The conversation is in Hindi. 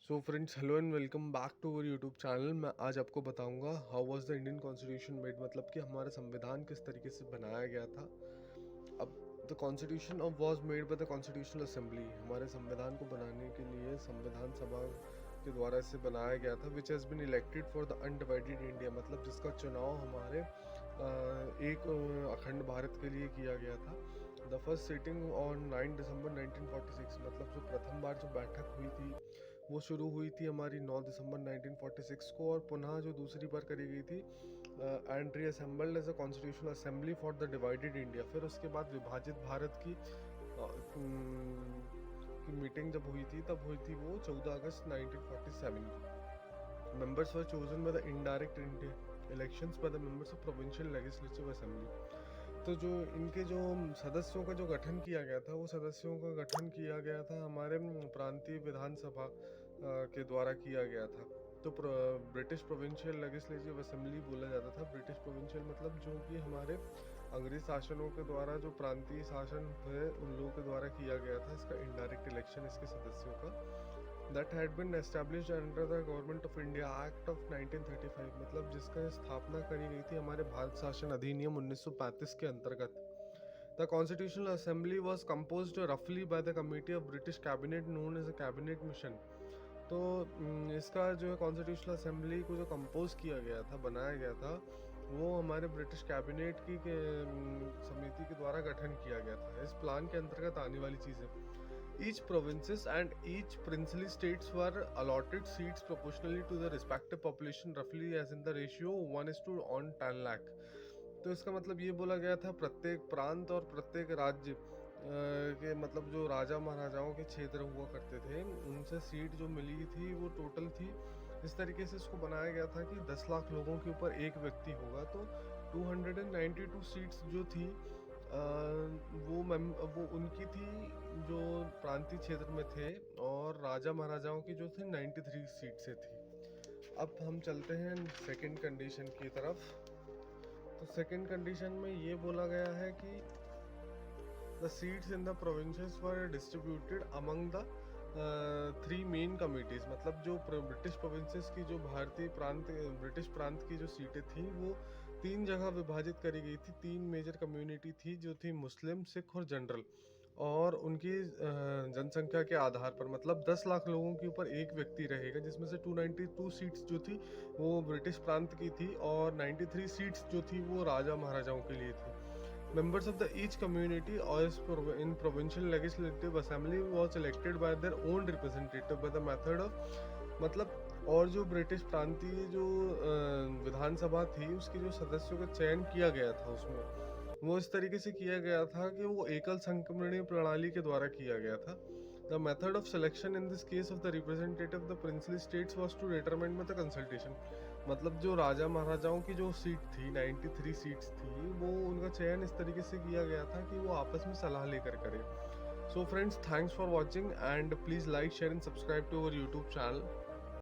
So friends, hello and welcome back to our YouTube channel. मैं आज आपको बताऊंगा how was the Indian constitution made, मतलब कि हमारा संविधान किस तरीके से बनाया गया था। अब the constitution of was made by the constitutional assembly, हमारे संविधान को बनाने के लिए संविधान सभा के द्वारा इसे बनाया गया था, which has been elected for the undivided India, मतलब जिसका चुनाव हमारे एक अखंड भारत के लिए किया गया था। द फर्स्ट सीटिंग ऑन 9 दिसंबर 1946, मतलब जो प्रथम बार जो बैठक हुई थी वो शुरू हुई थी हमारी 9 दिसंबर 1946 को, और पुनः जो दूसरी बार करी गई थी and reassembled as a constitutional assembly for the divided India. फिर उसके बाद विभाजित भारत की मीटिंग जब हुई थी तब हुई थी वो 14 अगस्त 1947 की। Members were chosen by the indirect elections by the members of provincial legislative assembly. तो जो इनके जो सदस्यों का जो गठन किया गया था, वो सदस्यों का गठन किया गया था हमारे प्रांतीय विधानसभा के द्वारा किया गया था। तो ब्रिटिश प्रोविंशियल लेजिस्लेटिव असेंबली बोला जाता था। ब्रिटिश प्रोविंशियल मतलब जो कि हमारे अंग्रेज शासनों के द्वारा जो प्रांतीय शासन थे उन लोगों के द्वारा किया गया था इसका इंडायरेक्ट इलेक्शन इसके सदस्यों का। That had been established under the Government of India Act of 1935, मतलब जिसका स्थापना करी गई थी हमारे भारत शासन अधिनियम 1935 के अंतर्गत। The constitutional assembly was composed roughly by the committee of British cabinet known as a cabinet mission। तो इसका जो है कॉन्स्टिट्यूशनल असेंबली को जो कंपोज किया गया था, बनाया गया था, वो हमारे ब्रिटिश कैबिनेट की समिति के द्वारा गठन किया गया था। इस प्लान के अंतर्गत आने वाली चीज़ें, each provinces and each princely states were allotted seats proportionally to the respective population, roughly as in the ratio 1:10 lakh। तो इसका मतलब ये बोला गया था प्रत्येक प्रांत और प्रत्येक राज्य के मतलब जो राजा महाराजाओं के क्षेत्र हुआ करते थे उनसे सीट जो मिली थी वो टोटल थी। इस तरीके से इसको बनाया गया था कि 10 लाख लोगों के ऊपर एक व्यक्ति होगा। तो 292 सीट्स जो थी वो उनकी थी जो प्रांतीय क्षेत्र में थे, और राजा महाराजाओं की जो थी 93 सीट से थी। अब हम चलते हैं सेकंड कंडीशन की तरफ। तो सेकंड कंडीशन में ये बोला गया है कि the seats in the provinces were distributed among the 3 main committees, मतलब जो ब्रिटिश प्रोविंसेस की जो ब्रिटिश प्रांत की जो सीटें थी वो 3 जगह विभाजित करी गई थी। 3 मेजर कम्युनिटी थी जो थी मुस्लिम, सिख और जनरल, और उनकी जनसंख्या के आधार पर, मतलब 10 लाख लोगों के ऊपर एक व्यक्ति रहेगा, जिसमें से 292 सीट्स जो थी वो ब्रिटिश प्रांत की थी, और 93 सीट्स जो थी वो राजा महाराजाओं के लिए थी। Members of the each community or in provincial legislative assembly was elected by their own representative by the method of, मतलब और जो ब्रिटिश प्रांतीय जो विधानसभा थी उसके जो सदस्यों का चयन किया गया था उसमें वो इस तरीके से किया गया था कि वो एकल संक्रमणीय प्रणाली के द्वारा किया गया था। The method of selection in this case of the representative of the princely states was to determine by the consultation, मतलब जो राजा महाराजाओं की जो सीट थी 93 सीट्स थी वो उनका चयन इस तरीके से किया गया था कि वो आपस में सलाह लेकर करें। So friends, thanks for watching and please like, share and subscribe to our YouTube channel.